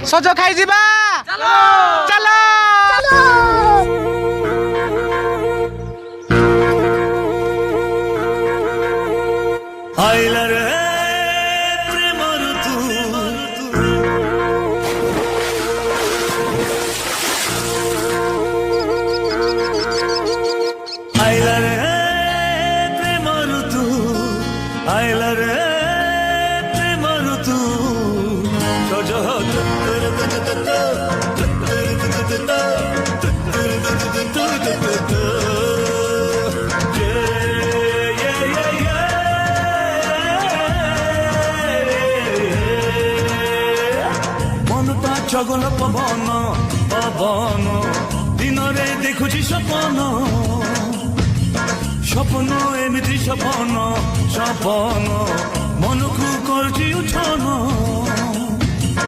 ସଜ ଖାଇଯିବା ଚାଲ ଆଇଲା ରେ ପ୍ରେମ ଋତୁ ଆଇଲା ରେ ପ୍ରେମ ଋତୁ ଆଇଲା ରେ ପ୍ରେମ ଋତୁ ସଜ জগল পবন পবন দিনরে দেখুছি স্বপন স্বপন এমিতি স্বপন স্বপন মনকু করছি উঠন